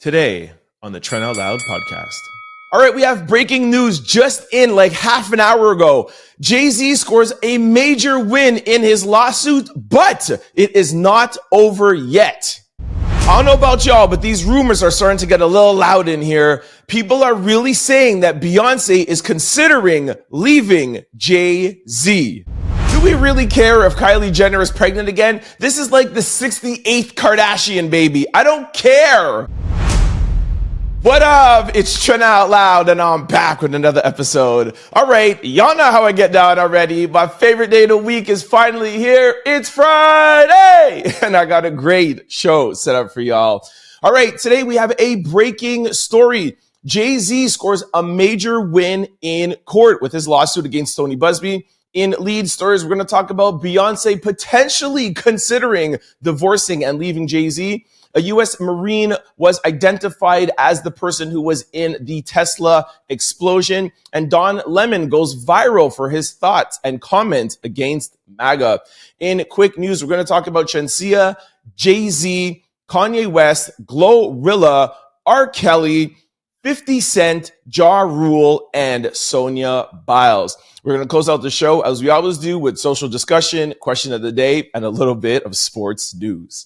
Today on the Trent Out Loud podcast. All right, we have breaking news just in like half an hour ago. Jay-Z scores a major win in his lawsuit, but it is not over yet. I don't know about y'all, but these rumors are starting to get a little loud in here. People are really saying that Beyoncé is considering leaving Jay-Z. Do we really care if Kylie Jenner is pregnant again? This is like the 68th Kardashian baby. I don't care. What up? It's Trent Out Loud, and I'm back with another episode. All right, y'all know how I get down already. My favorite day of the week is finally here. It's Friday, and I got a great show set up for y'all. All right, today we have a breaking story. Jay-Z scores a major win in court with his lawsuit against Tony Busby. In lead stories, we're going to talk about Beyoncé potentially considering divorcing and leaving Jay-Z. A U.S. Marine was identified as the person who was in the Tesla explosion. And Don Lemon goes viral for his thoughts and comments against Maga. In quick news, we're going to talk about Shenseea, Jay-Z, Kayne West, GloRilla, R. Kelly, 50 Cent, Ja Rule, and Simone Biles. We're going to close out the show, as we always do, with social discussion, question of the day, and a little bit of sports news.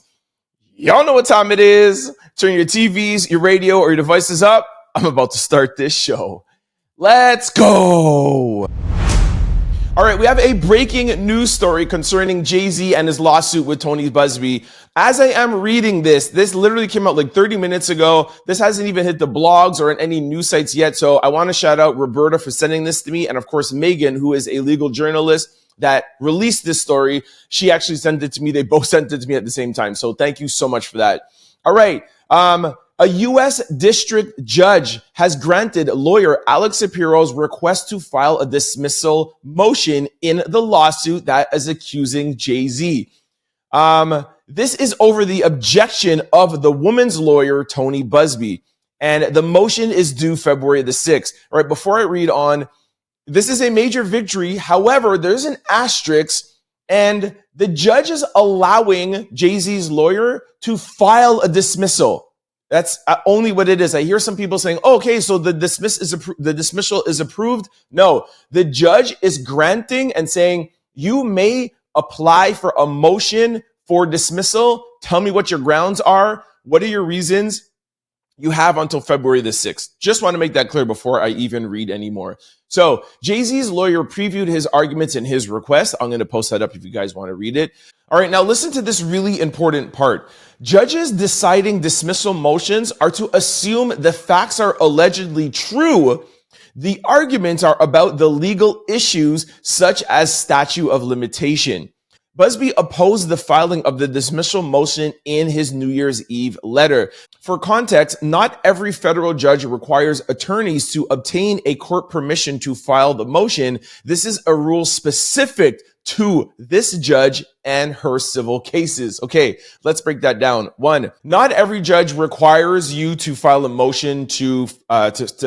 Y'all know what time it is. Turn your TVs, your radio, or your devices up. I'm about to start this show. Let's go. All right, we have a breaking news story concerning Jay-Z and his lawsuit with Tony Busby. As I am reading this literally came out like 30 minutes ago. This hasn't even hit the blogs or in any news sites yet. So I want to shout out Roberta for sending this to me. And of course, Megan, who is a legal journalist that released this story. She actually sent it to me. They both sent it to me at the same time. So thank you so much for that. All right. A U.S. district judge has granted lawyer Alex Shapiro's request to file a dismissal motion in the lawsuit that is accusing Jay-Z. This is over the objection of the woman's lawyer, Tony Busby. And the motion is due February the 6th. All right, before I read on, this is a major victory. However, there's an asterisk, and the judge is allowing Jay-Z's lawyer to file a dismissal. That's only what it is. I hear some people saying, oh, okay, so the dismissal is approved. No, the judge is granting and saying, you may apply for a motion for dismissal. Tell me what your grounds are. What are your reasons? You have until February the 6th. Just want to make that clear before I even read anymore. So Jay-Z's lawyer previewed his arguments in his request. I'm going to post that up if you guys want to read it. All right, now listen to this really important part. Judges deciding dismissal motions are to assume the facts are allegedly true. The arguments are about the legal issues such as statute of limitation. Busby opposed the filing of the dismissal motion in his New Year's Eve letter. For context, not every federal judge requires attorneys to obtain a court permission to file the motion. This is a rule specific to this judge and her civil cases. Okay, let's break that down. One, not every judge requires you to file a motion to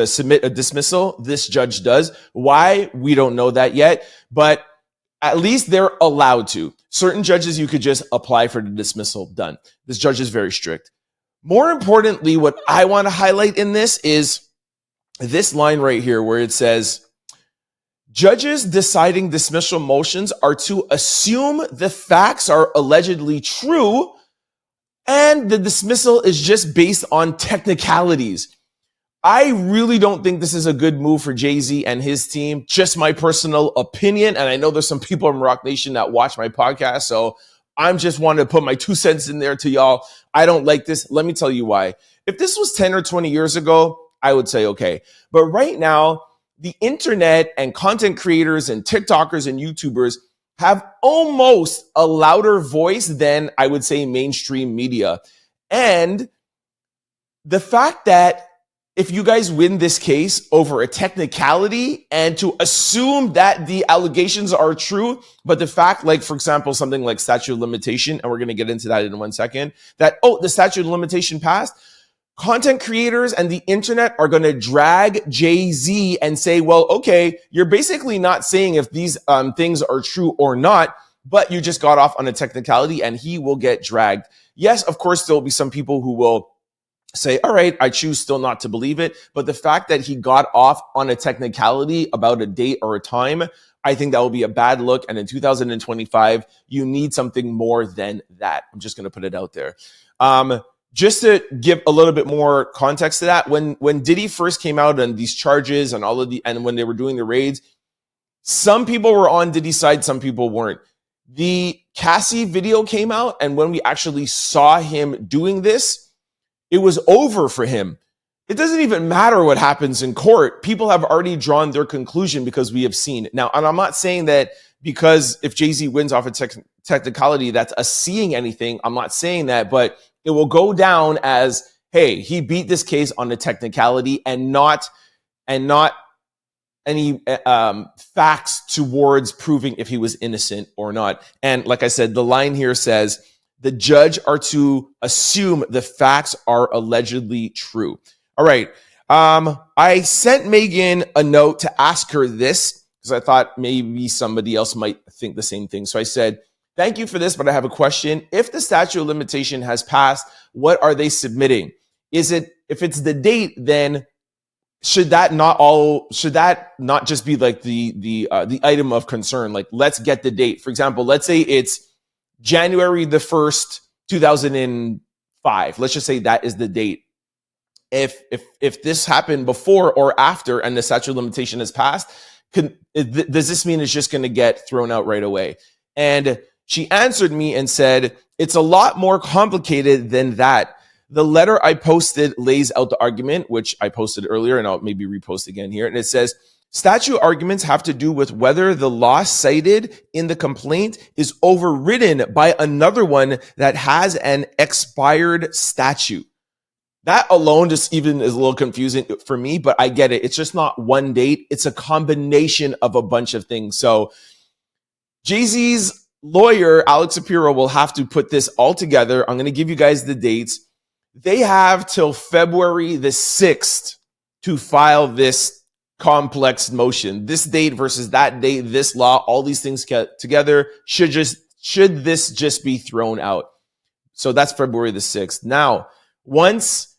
submit a dismissal. This judge does. Why? We don't know that yet, but at least they're allowed to. Certain judges, you could just apply for the dismissal, done. This judge is very strict. More importantly, what I want to highlight in this is this line right here where it says, judges deciding dismissal motions are to assume the facts are allegedly true and the dismissal is just based on technicalities. I really don't think this is a good move for Jay-Z and his team. Just my personal opinion. And I know there's some people in Rock Nation that watch my podcast. So I'm just wanting to put my 2 cents in there to y'all. I don't like this. Let me tell you why. If this was 10 or 20 years ago, I would say, okay. But right now, the internet and content creators and TikTokers and YouTubers have almost a louder voice than I would say mainstream media. And the fact that if you guys win this case over a technicality and to assume that the allegations are true, but the fact, like, for example, something like statute of limitation, and we're going to get into that in 1 second, that, oh, the statute of limitation passed, content creators and the internet are going to drag Jay-Z and say, well, okay, you're basically not saying if these things are true or not, but you just got off on a technicality and he will get dragged. Yes, of course, there will be some people who will say, all right, I choose still not to believe it. But the fact that he got off on a technicality about a date or a time, I think that will be a bad look. And in 2025, you need something more than that. I'm just going to put it out there. Just to give a little bit more context to that, when Diddy first came out on these charges and and when they were doing the raids, some people were on Diddy's side, some people weren't. The Cassie video came out, and when we actually saw him doing this, it was over for him. It doesn't even matter what happens in court. People have already drawn their conclusion because we have seen it. Now, and I'm not saying that because if Jay-Z wins off a technicality, that's us seeing anything. I'm not saying that, but it will go down as, hey, he beat this case on a technicality and not any facts towards proving if he was innocent or not. And like I said, the line here says, the judge are to assume the facts are allegedly true. All right. I sent Megan a note to ask her this because I thought maybe somebody else might think the same thing. So I said, thank you for this, but I have a question. If the statute of limitation has passed, what are they submitting? If it's the date, then should that not just be like the item of concern? Like, let's get the date. For example, let's say it's January the 1st, 2005. Let's just say that is the date. If this happened before or after and the statute of limitation has passed, does this mean it's just going to get thrown out right away? And she answered me and said, it's a lot more complicated than that. The letter I posted lays out the argument, which I posted earlier, and I'll maybe repost again here. And it says, statute arguments have to do with whether the law cited in the complaint is overridden by another one that has an expired statute. That alone just even is a little confusing for me, but I get it. It's just not one date. It's a combination of a bunch of things. So Jay-Z's lawyer, Alex Shapiro, will have to put this all together. I'm going to give you guys the dates. They have till February the 6th to file this complex motion. This date versus that date, this law, all these things get together. Should this just be thrown out? So that's February the 6th. Now, once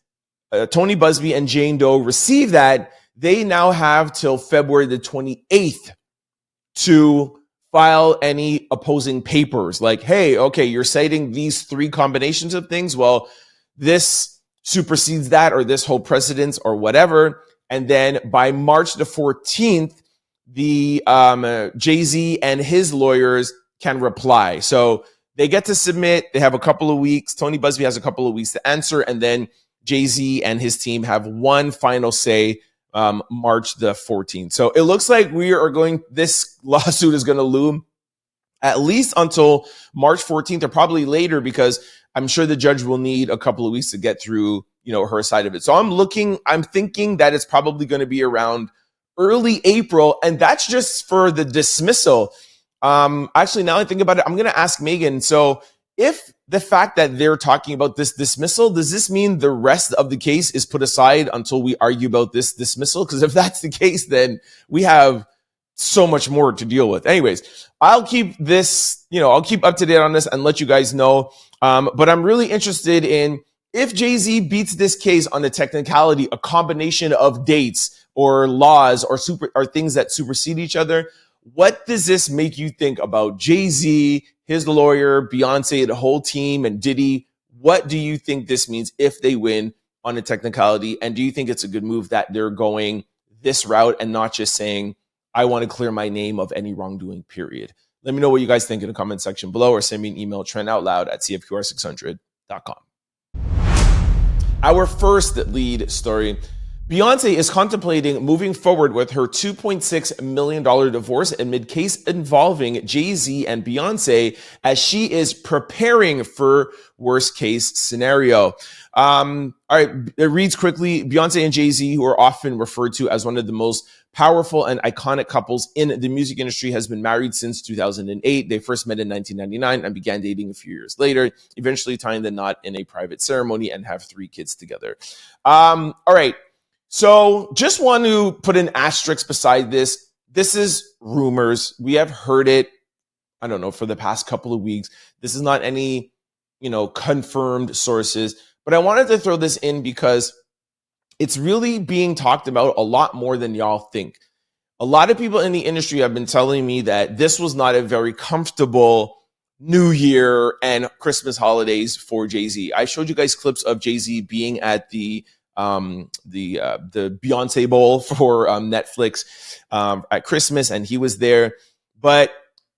Tony Busby and Jane Doe receive that, they now have till February the 28th to file any opposing papers. Like, hey, okay, you're citing these three combinations of things. Well, this supersedes that, or this whole precedence, or whatever. And then by March the 14th, the Jay-Z and his lawyers can reply. So they get to submit. They have a couple of weeks. Tony Busby has a couple of weeks to answer. And then Jay-Z and his team have one final say March the 14th. So it looks like this lawsuit is going to loom at least until March 14th, or probably later, because I'm sure the judge will need a couple of weeks to get through, her side of it. So I'm thinking that it's probably going to be around early April, and that's just for the dismissal. Actually, now I think about it, I'm going to ask Megan. So if the fact that they're talking about this dismissal, does this mean the rest of the case is put aside until we argue about this dismissal? Because if that's the case, then we have so much more to deal with. Anyways, I'll keep this, I'll keep up to date on this and let you guys know. But I'm really interested in, if Jay-Z beats this case on a technicality, a combination of dates or laws or things that supersede each other, what does this make you think about Jay-Z, his lawyer, Beyoncé, the whole team, and Diddy? What do you think this means if they win on a technicality? And do you think it's a good move that they're going this route and not just saying, I want to clear my name of any wrongdoing, period? Let me know what you guys think in the comment section below, or send me an email, trendoutloud@cfqr600.com. Our first lead story. Beyoncé is contemplating moving forward with her $2.6 million divorce amid case involving Jay-Z and Beyoncé, as she is preparing for worst case scenario. All right, it reads quickly. Beyoncé and Jay-Z, who are often referred to as one of the most powerful and iconic couples in the music industry, has been married since 2008. They first met in 1999 and began dating a few years later, eventually tying the knot in a private ceremony, and have 3 kids together. All right. So just want to put an asterisk beside this. This is rumors. We have heard it, I don't know, for the past couple of weeks. This is not any, confirmed sources. But I wanted to throw this in because it's really being talked about a lot more than y'all think. A lot of people in the industry have been telling me that this was not a very comfortable New Year and Christmas holidays for Jay-Z. I showed you guys clips of Jay-Z being at the Beyoncé Bowl for Netflix at Christmas, and he was there. But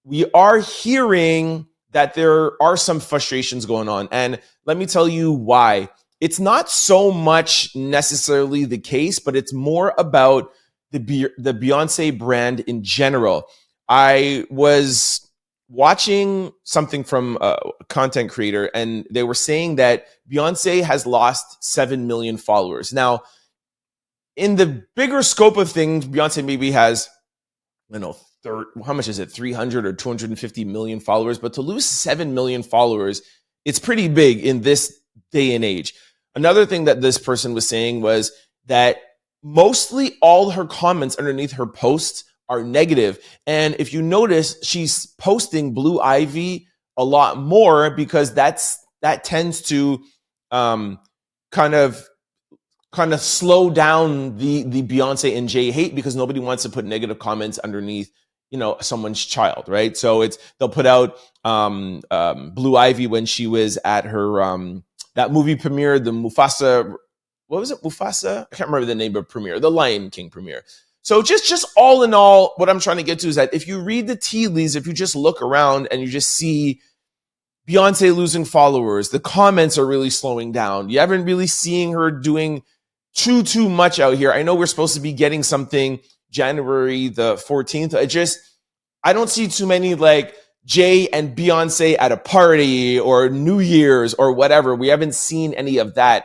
we are hearing that there are some frustrations going on, and let me tell you why. It's not so much necessarily the case, but it's more about the Beyoncé brand in general. I was watching something from a content creator, and they were saying that Beyoncé has lost 7 million followers. Now, in the bigger scope of things, Beyoncé maybe has, how much is it? 300 or 250 million followers. But to lose 7 million followers, it's pretty big in this day and age. Another thing that this person was saying was that mostly all her comments underneath her posts are negative. And if you notice, she's posting Blue Ivy a lot more because that tends to kind of slow down the Beyoncé and Jay hate, because nobody wants to put negative comments underneath, someone's child, right? So they'll put out Blue Ivy when she was at her that movie premiere, the Mufasa. What was it? Mufasa? I can't remember the name of premiere. The Lion King premiere. So just all in all, what I'm trying to get to is that if you read the tea leaves, if you just look around and you just see Beyoncé losing followers, the comments are really slowing down. You haven't really seen her doing too much out here. I know we're supposed to be getting something January the 14th. I don't see too many like Jay and Beyoncé at a party or New Year's or whatever. We haven't seen any of that.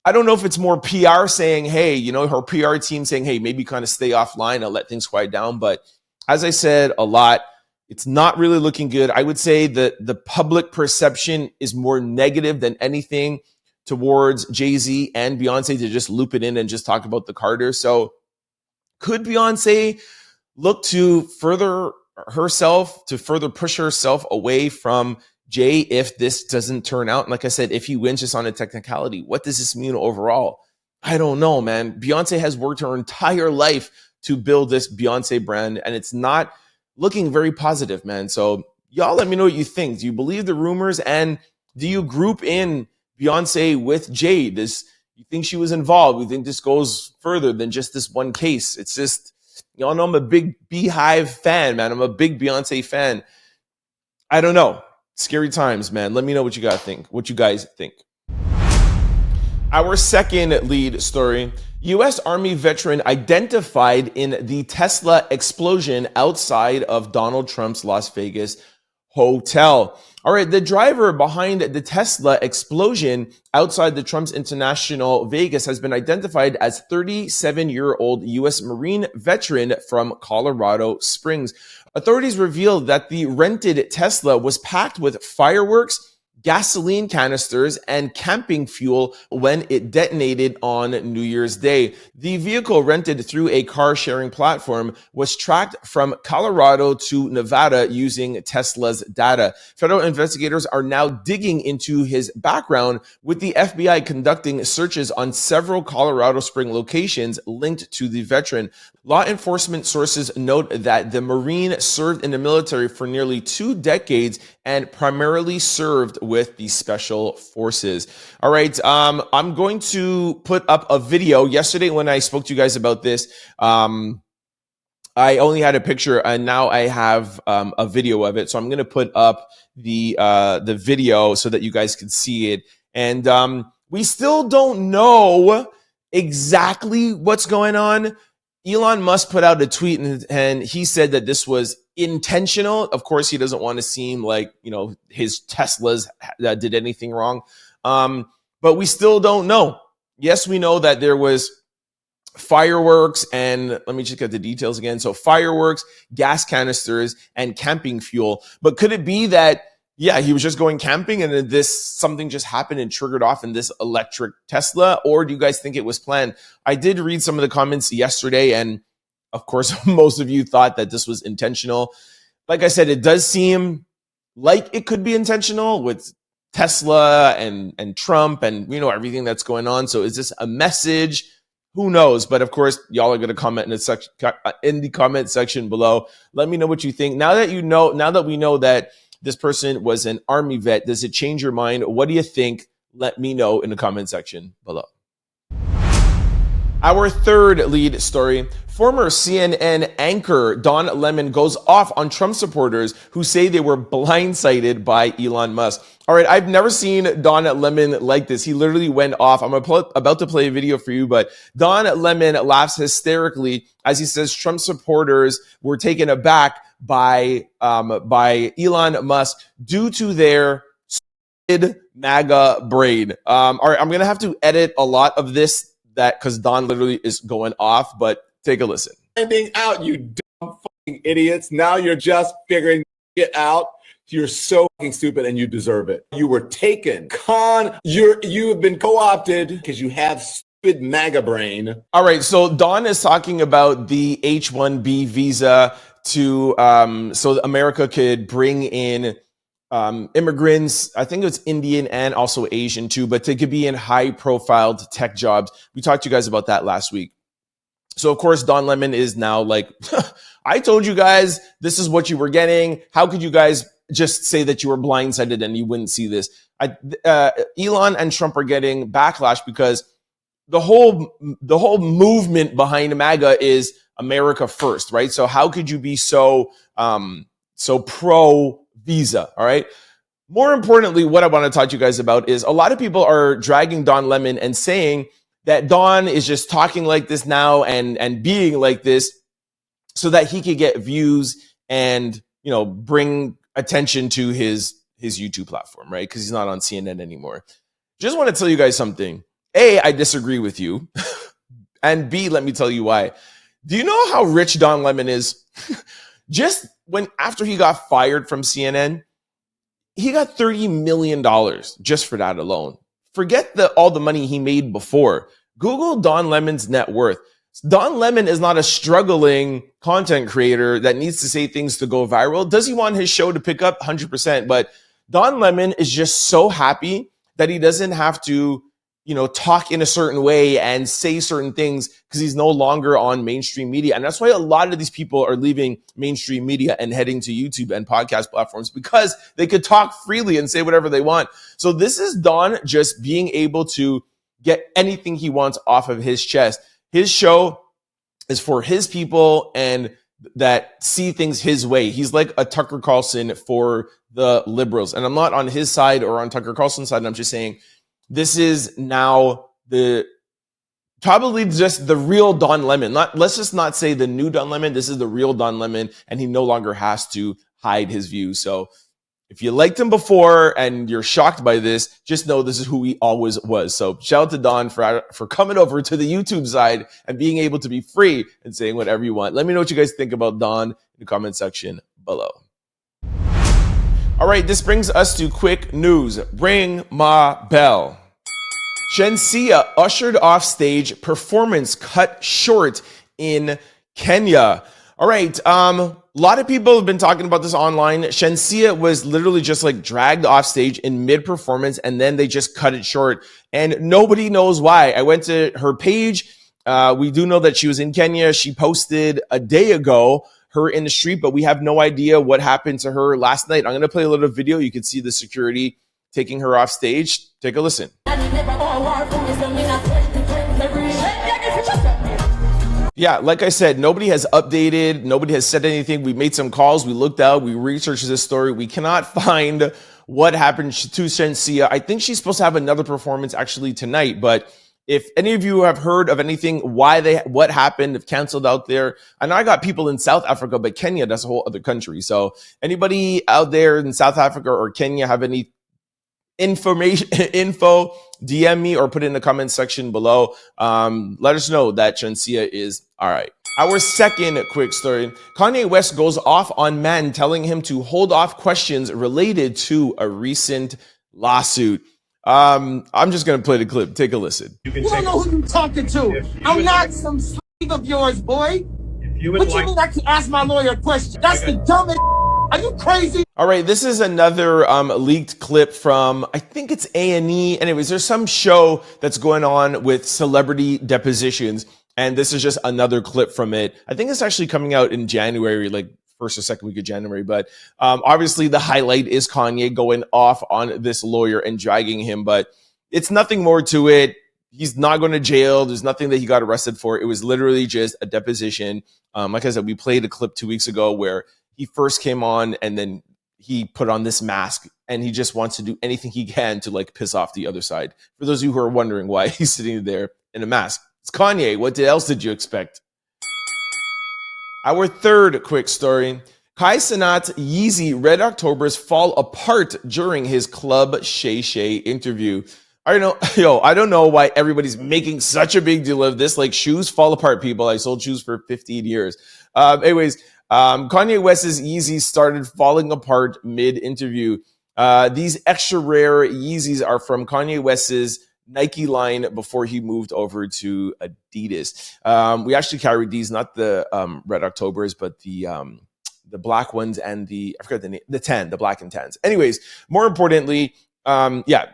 I don't know if it's more PR saying, hey, her PR team saying, hey, maybe kind of stay offline and let things quiet down. But as I said a lot, it's not really looking good. I would say that the public perception is more negative than anything towards Jay-Z and Beyoncé, to just loop it in and just talk about the Carter. So could Beyoncé look to further push herself away from Jay if this doesn't turn out? And like I said, if he wins just on a technicality, what does this mean overall? I don't know, man. Beyoncé has worked her entire life to build this Beyoncé brand, and it's not looking very positive, man. So y'all let me know what you think. Do you believe the rumors, and do you group in Beyoncé with Jay? You think she was involved? You think this goes further than just this one case? It's just, y'all know I'm a big Beehive fan, man. I'm a big Beyoncé fan. I don't know. Scary times, man. Let me know what you guys think. Our second lead story: U.S. Army veteran identified in the Tesla explosion outside of Donald Trump's Las Vegas hotel. All right, the driver behind the Tesla explosion outside the Trump's International Vegas has been identified as 37-year-old U.S. Marine veteran from Colorado Springs. Authorities revealed that the rented Tesla was packed with fireworks, gasoline canisters, and camping fuel when it detonated on New Year's Day. The vehicle, rented through a car-sharing platform, was tracked from Colorado to Nevada using Tesla's data. Federal investigators are now digging into his background, with the FBI conducting searches on several Colorado Springs locations linked to the veteran. Law enforcement sources note that the Marine served in the military for nearly 2 decades and primarily served with the Special Forces. All right, I'm going to put up a video. Yesterday when I spoke to you guys about this, I only had a picture, and now I have a video of it. So I'm going to put up the video so that you guys can see it. And we still don't know exactly what's going on. Elon Musk put out a tweet, and he said that this was intentional. Of course, he doesn't want to seem like, his Teslas did anything wrong. But we still don't know. Yes, we know that there was fireworks, and let me just get the details again. So fireworks, gas canisters, and camping fuel. But could it be that, he was just going camping and then something just happened and triggered off in this electric Tesla? Or do you guys think it was planned? I did read some of the comments yesterday, and of course, most of you thought that this was intentional. Like I said, it does seem like it could be intentional with Tesla and Trump and, you know, everything that's going on. So is this a message? Who knows? But of course, y'all are going to comment in the comment section below. Let me know what you think. Now that we know that this person was an army vet, does it change your mind? What do you think? Let me know in the comment section below. Our third lead story, former CNN anchor Don Lemon goes off on Trump supporters who say they were blindsided by Elon Musk. All right, I've never seen Don Lemon like this. He literally went off. I'm about to play a video for you, but Don Lemon laughs hysterically as he says Trump supporters were taken aback by Elon Musk due to their Maga brain. All right, I'm going to have to edit a lot of this because Don literally is going off, but take a listen. Finding out, you dumb fucking idiots. Now you're just figuring it out. You're so fucking stupid and you deserve it. You were taken. You have been co-opted because you have stupid MAGA brain. All right, so Don is talking about the H-1B visa to so America could bring in immigrants. I think it was Indian and also Asian too, but they could be in high-profile tech jobs. We talked to you guys about that last week. So of course, Don Lemon is now like, I told you guys this is what you were getting. How could you guys just say that you were blindsided and you wouldn't see this? Elon and Trump are getting backlash because the whole movement behind MAGA is America first, right? So how could you be so pro visa? All right. More importantly, what I want to talk to you guys about is a lot of people are dragging Don Lemon and saying that Don is just talking like this now and being like this so that he could get views and, you know, bring attention to his YouTube platform, right? Because he's not on CNN anymore. Just want to tell you guys something. A, I disagree with you. And B, let me tell you why. Do you know how rich Don Lemon is? Just after he got fired from CNN, he got $30 million just for that alone. Forget all the money he made before. Google Don Lemon's net worth. Don Lemon is not a struggling content creator that needs to say things to go viral. Does he want his show to pick up? 100%. But Don Lemon is just so happy that he doesn't have to, you know, talk in a certain way and say certain things because he's no longer on mainstream media. And that's why a lot of these people are leaving mainstream media and heading to YouTube and podcast platforms because they could talk freely and say whatever they want. So this is Don just being able to get anything he wants off of his chest. His show is for his people and that see things his way. He's like a Tucker Carlson for the liberals. And I'm not on his side or on Tucker Carlson's side. I'm just saying this is now probably just the real Don Lemon. Let's just not say the new Don Lemon. This is the real Don Lemon, and he no longer has to hide his views. So if you liked him before and you're shocked by this, just know this is who he always was. So shout out to Don for coming over to the YouTube side and being able to be free and saying whatever you want. Let me know what you guys think about Don in the comment section below. All right, this brings us to quick news. Ring my bell. Shenseea ushered off stage, performance cut short in Kenya. All right, a lot of people have been talking about this online. Shenseea was literally just like dragged off stage in mid-performance and then they just cut it short. And nobody knows why. I went to her page. We do know that she was in Kenya. She posted a day ago her in the street, but we have no idea what happened to her last night. I'm going to play a little video. You can see the security taking her off stage. Take a listen. Yeah, like I said, nobody has updated. Nobody has said anything. We made some calls. We looked out. We researched this story. We cannot find what happened to Shenseea. I think she's supposed to have another performance actually tonight. But if any of you have heard of anything, what happened, if canceled out there, I know I got people in South Africa, but Kenya, that's a whole other country. So anybody out there in South Africa or Kenya have any info, DM me or put it in the comment section below. Let us know that Shenseea is all right. Our second quick story, Kayne West goes off on man telling him to hold off questions related to a recent lawsuit. I'm just going to play the clip. Take a listen. You don't know who you're talking to. I'm not some slave of yours, boy. What you mean I can ask my lawyer a question? That's the dumbest Are you crazy? All right, this is another leaked clip from, I think it's A&E. Anyways, there's some show that's going on with celebrity depositions, and this is just another clip from it. I think it's actually coming out in January, like first or second week of January. But obviously the highlight is Kanye going off on this lawyer and dragging him, but it's nothing more to it. He's not going to jail. There's nothing that he got arrested for. It was literally just a deposition. Like I said, we played a clip 2 weeks ago where he first came on and then he put on this mask and he just wants to do anything he can to like piss off the other side. For those of you who are wondering why he's sitting there in a mask, it's Kanye. What else did you expect? Our third quick story. Cenat Yeezy Red Octobers fall apart during his Club Shay interview. I don't know why everybody's making such a big deal of this. Like, shoes fall apart, people. I sold shoes for 15 years. Kanye West's Yeezys started falling apart mid-interview. These extra rare Yeezys are from Kanye West's Nike line before he moved over to Adidas. We actually carried these, not the Red Octobers, but the black ones and I forgot the name, the black and tans. Anyways, more importantly,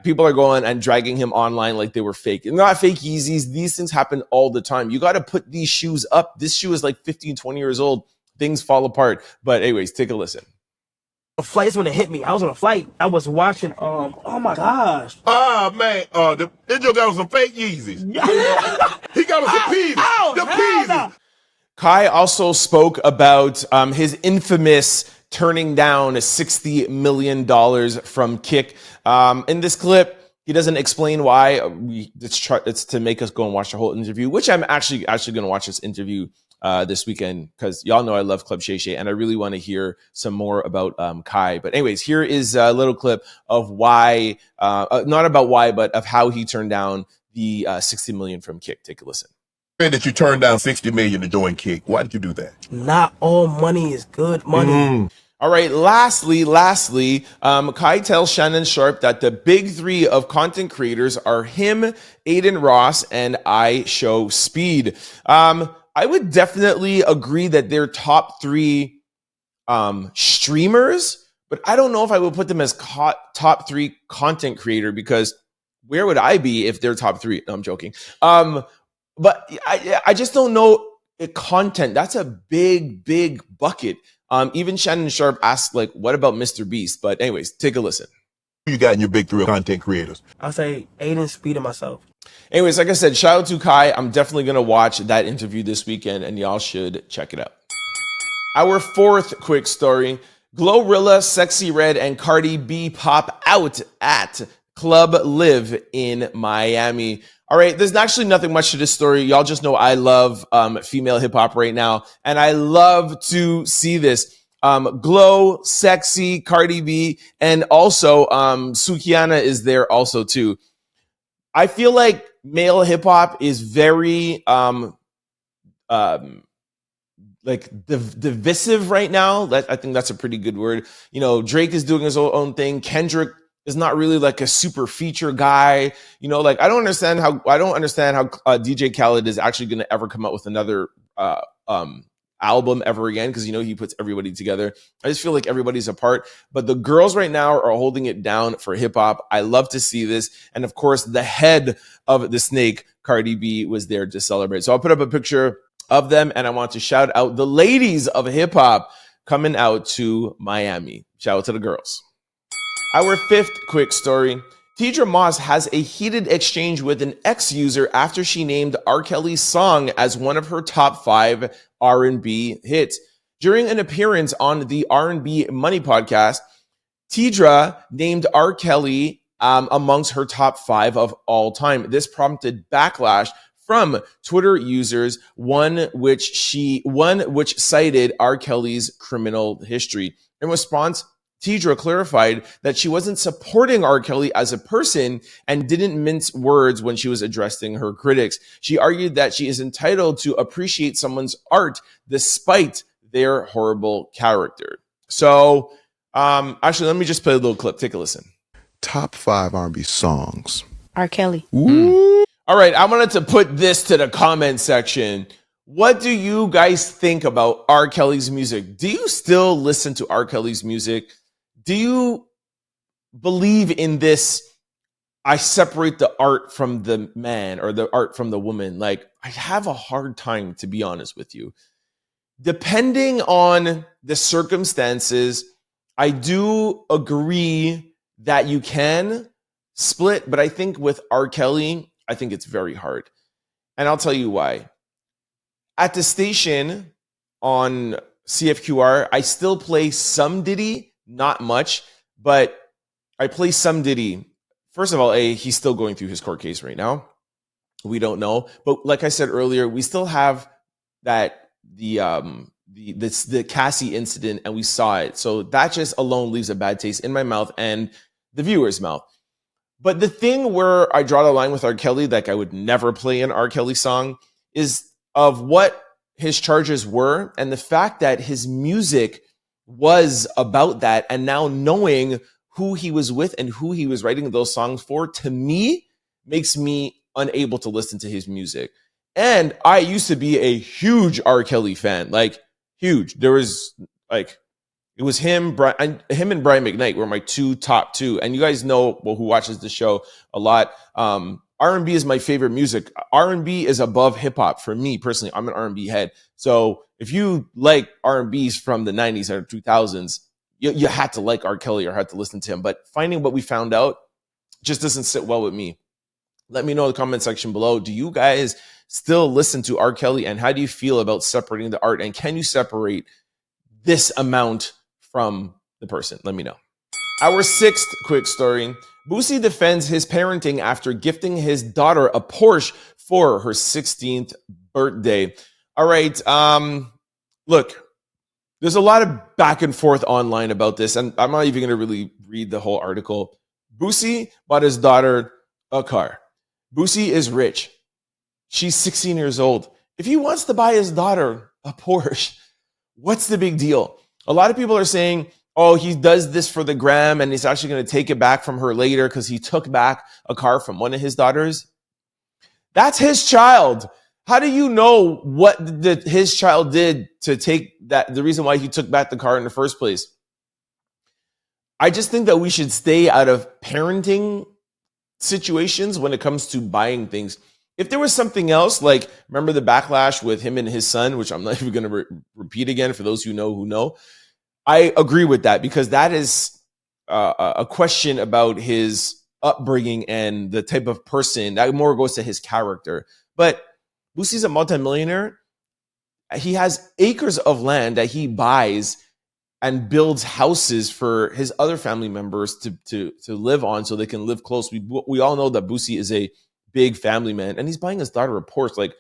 people are going and dragging him online like they were fake. They're not fake Yeezys. These things happen all the time. You got to put these shoes up. This shoe is like 15, 20 years old. Things fall apart. But anyways, take a listen. A flight is when it hit me. I was on a flight. I was watching. Oh my gosh. Man. This Joe got some fake Yeezys. He got us some Peezy. The Peezy. Kai also spoke about his infamous turning down $60 million from Kick. In this clip, he doesn't explain why. It's to make us go and watch the whole interview, which I'm actually going to watch this interview this weekend because y'all know I love Club Shay and I really want to hear some more about Kai. But anyways, here is a little clip of why, not about why, but of how he turned down the $60 million from Kick. Take a listen. That you turned down $60 million to join Kick. Why did you do that? Not all money is good money. All right. Lastly, Kai tells Shannon Sharpe that the big three of content creators are him, Aiden Ross, and I Show Speed. I would definitely agree that they're top three streamers, but I don't know if I would put them as top three content creator because where would I be if they're top three? No, I'm joking. But I just don't know content. That's a big bucket. Even Shannon Sharpe asked, like, what about Mr. Beast? But anyways, take a listen. Who you got in your big three of content creators? I'll say Aiden, Speed, and myself. Anyways, like I said, shout out to Kai. I'm definitely going to watch that interview this weekend, and y'all should check it out. Our fourth quick story. GloRilla, Sexyy Red, and Cardi B pop out at Club Live in Miami. All right, there's actually nothing much to this story. Y'all just know I love female hip hop right now, and I love to see this. Glo, Sexyy, Cardi B, and also Sukiana is there also too. I feel like male hip hop is very divisive right now. I think that's a pretty good word. You know, Drake is doing his own thing. Kendrick is not really like a super feature guy. You know, like I don't understand how DJ Khaled is actually going to ever come out with another album ever again because, you know, he puts everybody together. I just feel like everybody's apart. But the girls right now are holding it down for hip hop. I love to see this. And of course, the head of the snake, Cardi B, was there to celebrate. So I'll put up a picture of them and I want to shout out the ladies of hip hop coming out to Miami. Shout out to the girls. Our fifth quick story. Teedra Moses has a heated exchange with an ex-user after she named R. Kelly's song as one of her top 5 R&B hits. During an appearance on the R&B Money podcast, Teedra named R. Kelly amongst her top 5 of all time. This prompted backlash from Twitter users, one which cited R. Kelly's criminal history. In response, Teedra clarified that she wasn't supporting R. Kelly as a person and didn't mince words when she was addressing her critics. She argued that she is entitled to appreciate someone's art despite their horrible character. So, actually, let me just play a little clip. Take a listen. Top 5 R&B songs. R. Kelly. Ooh. All right, I wanted to put this to the comment section. What do you guys think about R. Kelly's music? Do you still listen to R. Kelly's music? Do you believe in this? I separate the art from the man or the art from the woman. Like, I have a hard time, to be honest with you. Depending on the circumstances, I do agree that you can split, but I think with R. Kelly, I think it's very hard. And I'll tell you why. At the station on CFQR, I still play some Diddy, not much, but I play some Diddy. First of all, he's still going through his court case right now. We don't know. But like I said earlier, we still have that the Cassie incident, and we saw it. So that just alone leaves a bad taste in my mouth and the viewer's mouth. But the thing where I draw the line with R. Kelly, like I would never play an R. Kelly song, is of what his charges were and the fact that his music was about that. And now knowing who he was with and who he was writing those songs for, to me, makes me unable to listen to his music. And I used to be a huge R. Kelly fan, like huge. There was like, it was him and Brian McKnight were my top two. And you guys know, well, who watches the show a lot. R&B is my favorite music. R&B is above hip hop for me personally. I'm an R&B head. So if you like R&Bs from the 90s or 2000s, you had to like R. Kelly or had to listen to him. But finding what we found out just doesn't sit well with me. Let me know in the comment section below. Do you guys still listen to R. Kelly, and how do you feel about separating the art? And can you separate this amount from the person? Let me know. Our sixth quick story. Boosie defends his parenting after gifting his daughter a Porsche for her 16th birthday. All right. Look, there's a lot of back and forth online about this, and I'm not even going to really read the whole article. Boosie bought his daughter a car. Boosie is rich. She's 16 years old. If he wants to buy his daughter a Porsche, what's the big deal? A lot of people are saying, oh, he does this for the gram and he's actually going to take it back from her later because he took back a car from one of his daughters. That's his child. How do you know what his child did to take that, the reason why he took back the car in the first place? I just think that we should stay out of parenting situations when it comes to buying things. If there was something else, like remember the backlash with him and his son, which I'm not even going to repeat again for those who know, I agree with that, because that is a question about his upbringing and the type of person that more goes to his character. But Boosie's a multimillionaire. He has acres of land that he buys and builds houses for his other family members to live on so they can live close. We all know that Boosie is a big family man, and he's buying his daughter a Porsche. Like,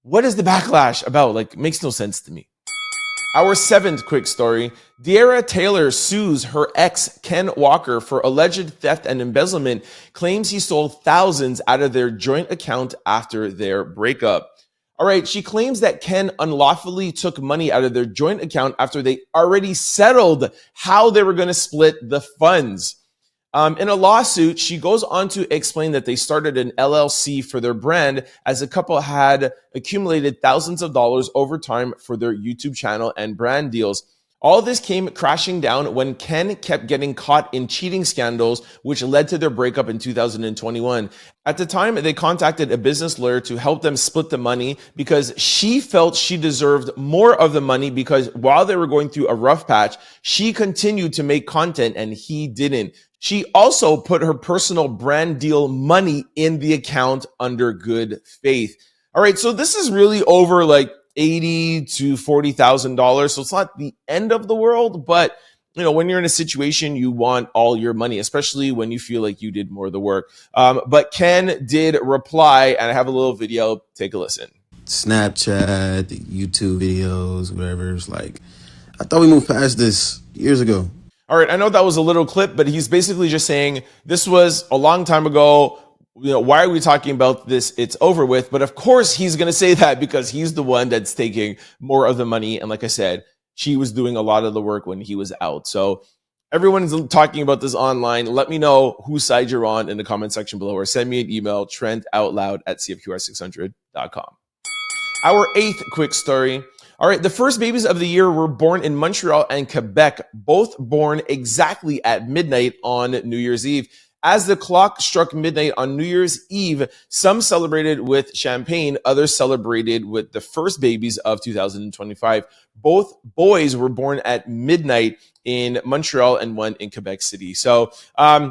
what is the backlash about? Like, it makes no sense to me. Our seventh quick story. De'Ara Taylor sues her ex, Ken Walker, for alleged theft and embezzlement, claims he stole thousands out of their joint account after their breakup. All right, she claims that Ken unlawfully took money out of their joint account after they already settled how they were going to split the funds. In a lawsuit, she goes on to explain that they started an LLC for their brand as the couple had accumulated thousands of dollars over time for their YouTube channel and brand deals. All this came crashing down when Ken kept getting caught in cheating scandals, which led to their breakup in 2021. At the time, they contacted a business lawyer to help them split the money because she felt she deserved more of the money, because while they were going through a rough patch, she continued to make content and he didn't. She also put her personal brand deal money in the account under good faith. All right, so this is really over like $80,000 to $40,000. So it's not the end of the world, but you know, when you're in a situation, you want all your money, especially when you feel like you did more of the work. But Ken did reply, and I have a little video. Take a listen. Snapchat, YouTube videos, whatever. It's like, I thought we moved past this years ago. All right, I know that was a little clip, but he's basically just saying this was a long time ago. You know, why are we talking about this? It's over with. But of course, he's going to say that because he's the one that's taking more of the money. And like I said, she was doing a lot of the work when he was out. So everyone's talking about this online. Let me know whose side you're on in the comment section below, or send me an email, trendoutloud@cfqr600.com. Our 8th quick story. All right, the first babies of the year were born in Montreal and Quebec, both born exactly at midnight on New Year's Eve. As the clock struck midnight on New Year's Eve, some celebrated with champagne, others celebrated with the first babies of 2025. Both boys were born at midnight in Montreal and one in Quebec City. So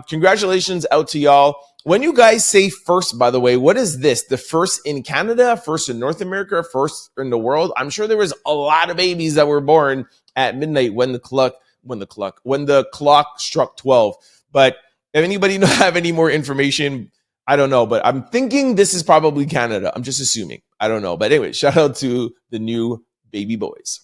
congratulations out to y'all. When you guys say first, by the way, what is this? The first in Canada, first in North America, first in the world? I'm sure there was a lot of babies that were born at midnight when the clock struck 12. But if anybody have any more information, I don't know. But I'm thinking this is probably Canada. I'm just assuming. I don't know. But anyway, shout out to the new baby boys.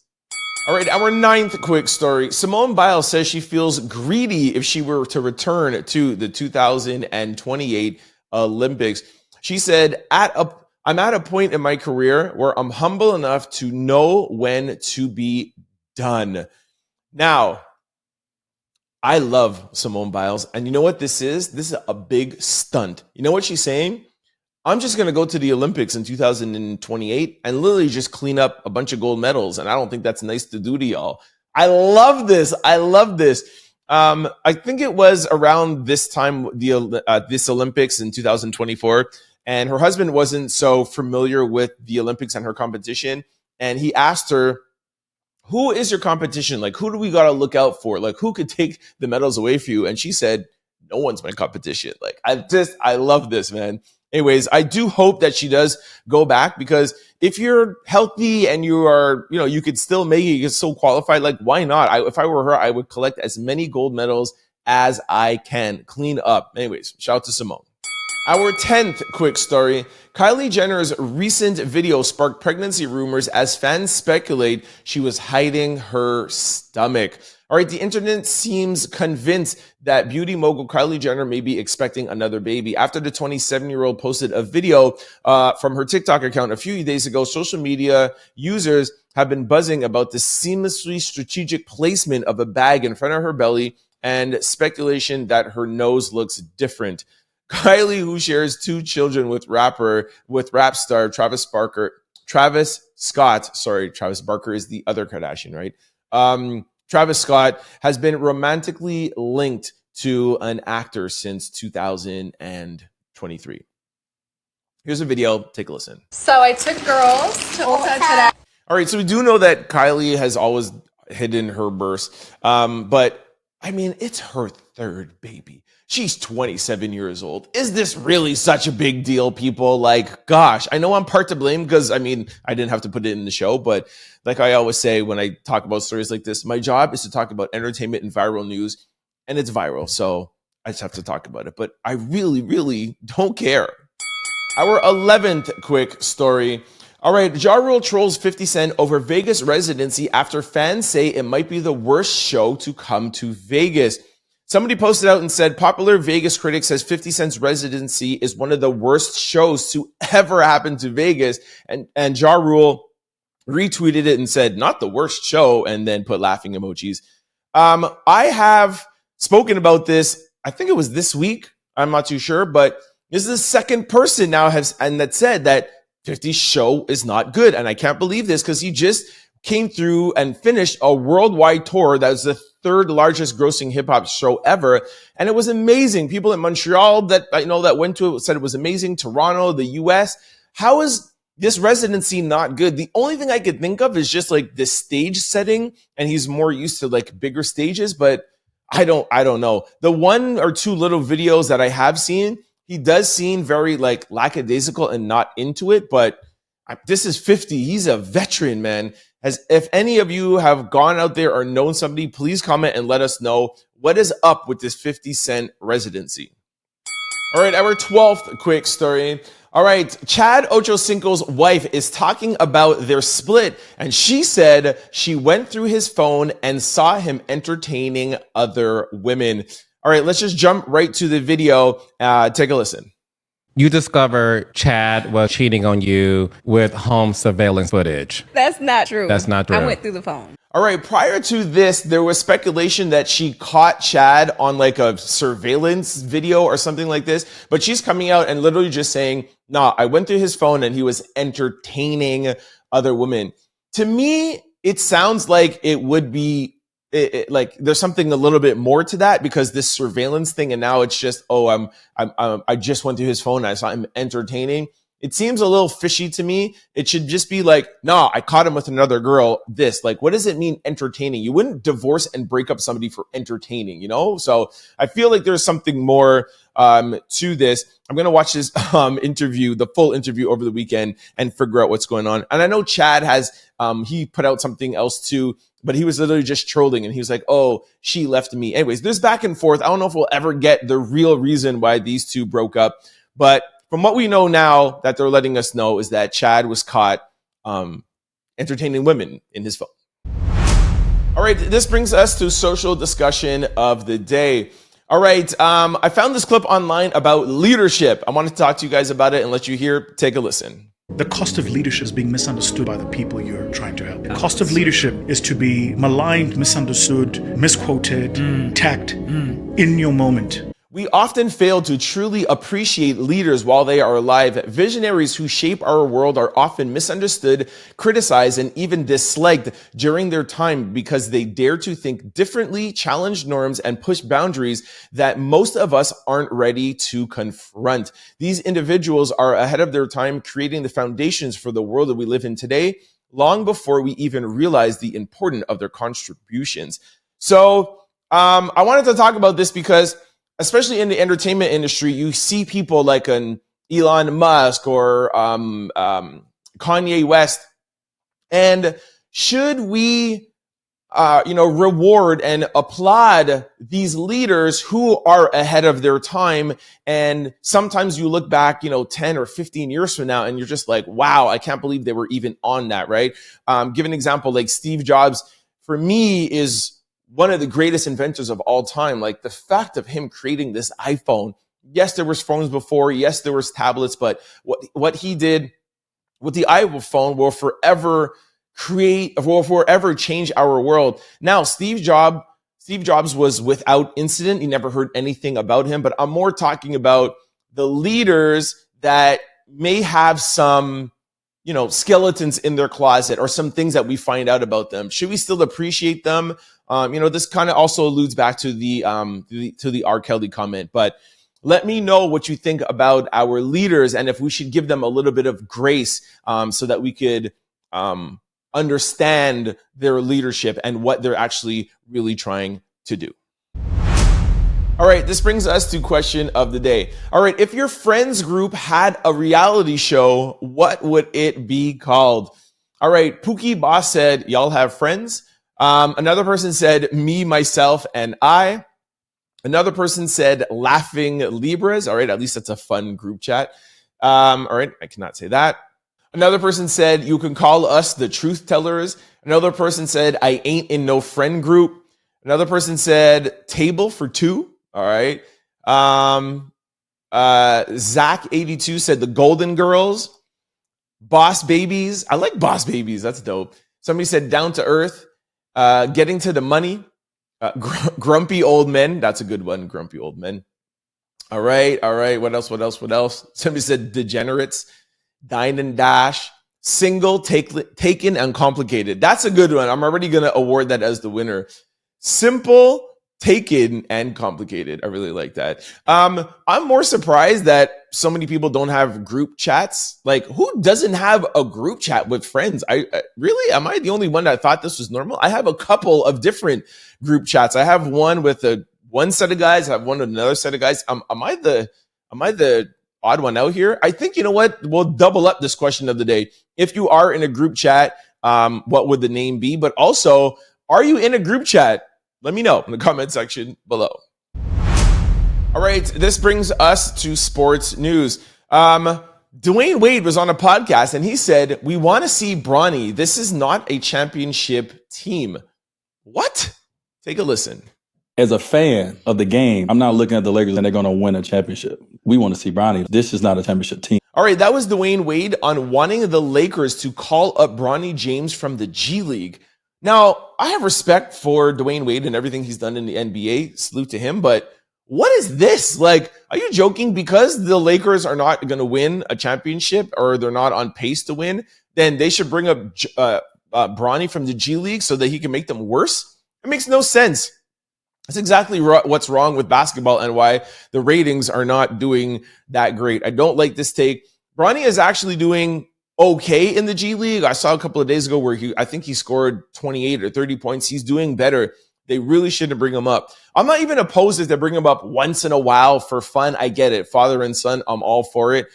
All right, our 9th quick story. Simone Biles says she feels greedy if she were to return to the 2028 Olympics. She said, I'm at a point in my career where I'm humble enough to know when to be done. Now, I love Simone Biles. And you know what this is? This is a big stunt. You know what she's saying? I'm just going to go to the Olympics in 2028 and literally just clean up a bunch of gold medals. And I don't think that's nice to do to y'all. I love this. I love this. I think it was around this time, this Olympics in 2024. And her husband wasn't so familiar with the Olympics and her competition. And he asked her, who is your competition? Like, who do we got to look out for? Like, who could take the medals away from you? And she said, no one's my competition. Like, I love this, man. Anyways, I do hope that she does go back, because if you're healthy and you are, you could still make it, you get so qualified. Like, why not? If I were her, I would collect as many gold medals as I can. Clean up. Anyways, shout out to Simone. Our 10th quick story. Kylie Jenner's recent video sparked pregnancy rumors as fans speculate she was hiding her stomach. All right, the internet seems convinced that beauty mogul Kylie Jenner may be expecting another baby. After the 27-year-old posted a video from her TikTok account a few days ago, social media users have been buzzing about the seamlessly strategic placement of a bag in front of her belly and speculation that her nose looks different. Kylie, who shares 2 children with rap star Travis Barker is the other Kardashian, right? Travis Scott has been romantically linked to an actor since 2023. Here's a video. Take a listen. So I took girls to Ulta today. All right, so we do know that Kylie has always hidden her births, but I mean, it's her 3rd baby. She's 27 years old. Is this really such a big deal, people? Like, gosh, I know I'm part to blame because, I mean, I didn't have to put it in the show. But like I always say when I talk about stories like this, my job is to talk about entertainment and viral news. And it's viral, so I just have to talk about it. But I really, really don't care. Our 11th quick story. All right, Ja Rule trolls 50 Cent over Vegas residency after fans say it might be the worst show to come to Vegas. Somebody posted out and said, popular Vegas critic says 50 Cent's residency is one of the worst shows to ever happen to Vegas. And Ja Rule retweeted it and said, not the worst show, and then put laughing emojis. I have spoken about this, I think it was this week. I'm not too sure, but this is the second person now that said that 50's show is not good. And I can't believe this because he just came through and finished a worldwide tour that was the 3rd largest grossing hip hop show ever. And it was amazing. People in Montreal that I know that went to it said it was amazing. Toronto, the US. How is this residency not good? The only thing I could think of is just like the stage setting, and he's more used to like bigger stages, but I don't know. The 1 or 2 little videos that I have seen, he does seem very like lackadaisical and not into it, but this is 50. He's a veteran, man. If any of you have gone out there or known somebody, please comment and let us know what is up with this 50 Cent residency. All right, our 12th quick story. All right, Chad Ochocinco's wife is talking about their split, and she said she went through his phone and saw him entertaining other women. All right, let's just jump right to the video. Take a listen. You discovered Chad was cheating on you with home surveillance footage. That's not true. That's not true. I went through the phone. All right, prior to this, there was speculation that she caught Chad on like a surveillance video or something like this, but she's coming out and literally just saying, nah, I went through his phone and he was entertaining other women. To me, it sounds like it would be like there's something a little bit more to that, because this surveillance thing, and now it's just, I just went through his phone and I saw him entertaining. It seems a little fishy to me. It should just be like, no, I caught him with another girl. This, like, what does it mean entertaining? You wouldn't divorce and break up somebody for entertaining, you know? So I feel like there's something more to this. I'm going to watch this interview, the full interview over the weekend, and figure out what's going on. And I know Chad has, he put out something else too, but he was literally just trolling and he was like, oh, she left me. Anyways, there's back and forth. I don't know if we'll ever get the real reason why these two broke up, but from what we know now that they're letting us know is that Chad was caught entertaining women in his phone. All right, this brings us to social discussion of the day. All right, I found this clip online about leadership. I want to talk to you guys about it and let you hear. Take a listen. The cost of leadership is being misunderstood by the people you're trying to help. The cost of leadership is to be maligned, misunderstood, misquoted, attacked in your moment. We often fail to truly appreciate leaders while they are alive. Visionaries who shape our world are often misunderstood, criticized, and even disliked during their time because they dare to think differently, challenge norms, and push boundaries that most of us aren't ready to confront. These individuals are ahead of their time, creating the foundations for the world that we live in today, long before we even realize the importance of their contributions. So I wanted to talk about this because especially in the entertainment industry, you see people like an Elon Musk or Kanye West. And should we, reward and applaud these leaders who are ahead of their time? And sometimes you look back, 10 or 15 years from now, and you're just like, wow, I can't believe they were even on that, right? Give an example, like Steve Jobs, for me, is one of the greatest inventors of all time. Like the fact of him creating this iPhone. Yes, there was phones before. Yes, there was tablets, but what he did with the iPhone will forever change our world. Now, Steve Jobs was without incident. You never heard anything about him, but I'm more talking about the leaders that may have some, skeletons in their closet or some things that we find out about them. Should we still appreciate them? This kind of also alludes back to the R. Kelly comment, but let me know what you think about our leaders and if we should give them a little bit of grace so that we could understand their leadership and what they're actually really trying to do. All right, this brings us to question of the day. All right, if your friends group had a reality show, what would it be called? All right, Pookie Boss said, y'all have friends. Another person said, me, myself, and I. Another person said, laughing Libras. All right, at least that's a fun group chat. All right, I cannot say that. Another person said, you can call us the truth tellers. Another person said, I ain't in no friend group. Another person said, table for two. All right. Zach82 said, the Golden Girls. Boss Babies. I like Boss Babies. That's dope. Somebody said, down to earth. Getting to the money. Grumpy old men. That's a good one. Grumpy old men. All right. What else? Somebody said degenerates. Dine and dash. Single, taken, and complicated. That's a good one. I'm already going to award that as the winner. Simple, taken, and complicated. I really like that. I'm more surprised that so many people don't have group chats. Like, who doesn't have a group chat with friends? Really? Am I the only one that thought this was normal? I have a couple of different group chats. I have one with one set of guys. I have one with another set of guys. Am I the odd one out here? I think, you know what? We'll double up this question of the day. If you are in a group chat, what would the name be? But also, are you in a group chat? Let me know in the comment section below. All right, this brings us to sports news. Dwyane Wade was on a podcast and he said, we want to see Bronny. This is not a championship team. What? Take a listen. As a fan of the game, I'm not looking at the Lakers and they're going to win a championship. We want to see Bronny. This is not a championship team. All right, that was Dwyane Wade on wanting the Lakers to call up Bronny James from the G League. Now, I have respect for Dwyane Wade and everything he's done in the NBA. Salute to him. But what is this? Like, are you joking? Because the Lakers are not going to win a championship or they're not on pace to win, then they should bring up Bronny from the G League so that he can make them worse? It makes no sense. That's exactly what's wrong with basketball and why the ratings are not doing that great. I don't like this take. Bronny is actually doing okay in the G League. I saw a couple of days ago where I think he scored 28 or 30 points. He's doing better. They really shouldn't bring him up. I'm not even opposed if they bring him up once in a while for fun. I get it. Father and son, I'm all for it.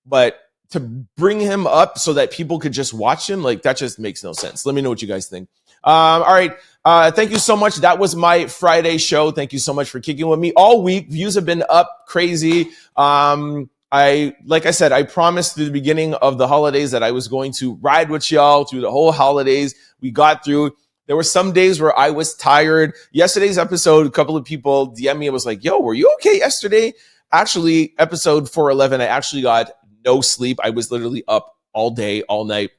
But to bring him up so that people could just watch him, like, that just makes no sense. Let me know what you guys think. All right. Thank you so much. That was my Friday show. Thank you so much for kicking with me all week. Views have been up crazy. Like I said, I promised through the beginning of the holidays that I was going to ride with y'all through the whole holidays. We got through. There were some days where I was tired. Yesterday's episode, a couple of people DM me and was like, yo, were you okay yesterday? Actually, episode 411, I actually got no sleep. I was literally up all day, all night.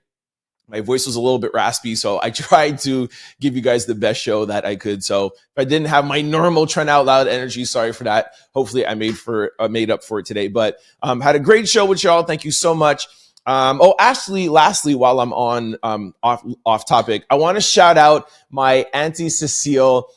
My voice was a little bit raspy, so I tried to give you guys the best show that I could. So if I didn't have my normal Trent Out Loud energy, sorry for that. Hopefully I made up for it today. But had a great show with y'all. Thank you so much. Actually, lastly, while I'm on off topic, I want to shout out my Auntie Cecile.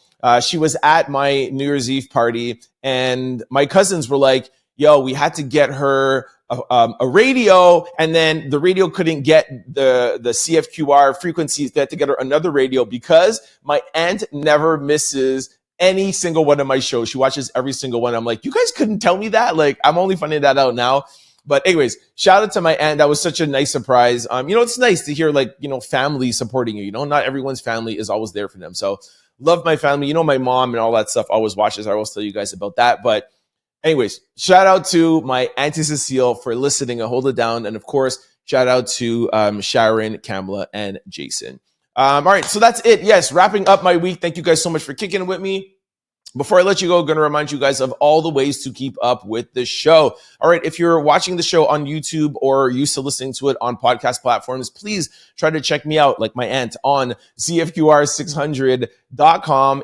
She was at my New Year's Eve party, and my cousins were like, yo, we had to get her a radio, and then the radio couldn't get the CFQR frequencies. They had to get her another radio because my aunt never misses any single one of my shows. She watches every single one. I'm like, you guys couldn't tell me that? Like, I'm only finding that out now. But anyways, shout out to my aunt. That was such a nice surprise. It's nice to hear, like, family supporting you. Not everyone's family is always there for them. So love my family. My mom and all that stuff always watches. I always tell you guys about that. But anyways, shout out to my Auntie Cecile for listening and hold it down. And of course, shout out to Sharon, Kamala, and Jason. All right, so that's it. Yes, wrapping up my week. Thank you guys so much for kicking it with me. Before I let you go, I'm going to remind you guys of all the ways to keep up with the show. All right, if you're watching the show on YouTube or used to listening to it on podcast platforms, please try to check me out, like my aunt, on CFQR600.com.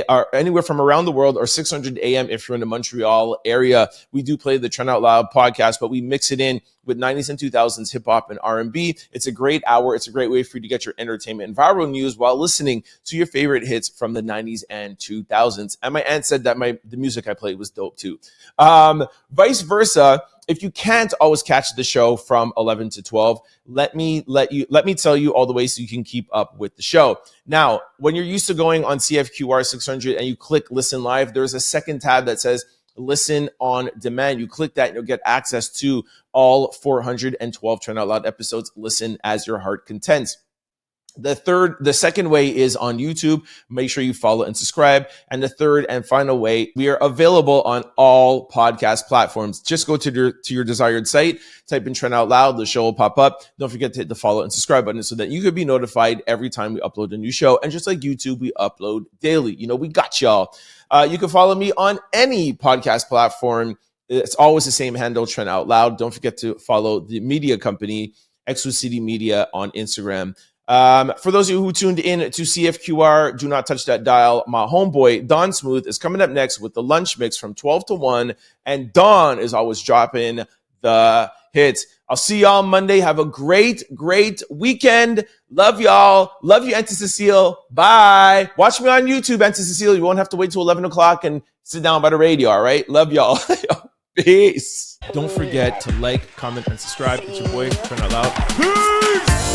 Or anywhere from around the world, or 600 AM if you're in the Montreal area. We do play the Trent Out Loud podcast, but we mix it in with 90s and 2000s hip hop and R&B. It's a great hour. It's a great way for you to get your entertainment and viral news while listening to your favorite hits from the 90s and 2000s. And my aunt said that the music I played was dope too. Vice versa. If you can't always catch the show from 11 to 12, let me tell you all the ways so you can keep up with the show. Now, when you're used to going on CFQR 600 and you click listen live, there's a second tab that says listen on demand. You click that and you'll get access to all 412 Trent Out Loud episodes. Listen as your heart contents. The second way is on YouTube. Make sure you follow and subscribe. And the third and final way, we are available on all podcast platforms. Just go to your desired site, type in Trent Out Loud, the show will pop up. Don't forget to hit the follow and subscribe button so that you could be notified every time we upload a new show. And just like YouTube, we upload daily. We got y'all. You can follow me on any podcast platform. It's always the same handle, Trent Out Loud. Don't forget to follow the media company, Exo City Media, on Instagram. For those of you who tuned in to CFQR, do not touch that dial. My homeboy, Don Smooth, is coming up next with the lunch mix from 12 to 1. And Don is always dropping the hits. I'll see y'all Monday. Have a great, great weekend. Love y'all. Love you, Auntie Cecile. Bye. Watch me on YouTube, Auntie Cecile. You won't have to wait till 11 o'clock and sit down by the radio, all right? Love y'all. Peace. Don't forget to like, comment, and subscribe. It's your boy, Trent Out Loud. Peace.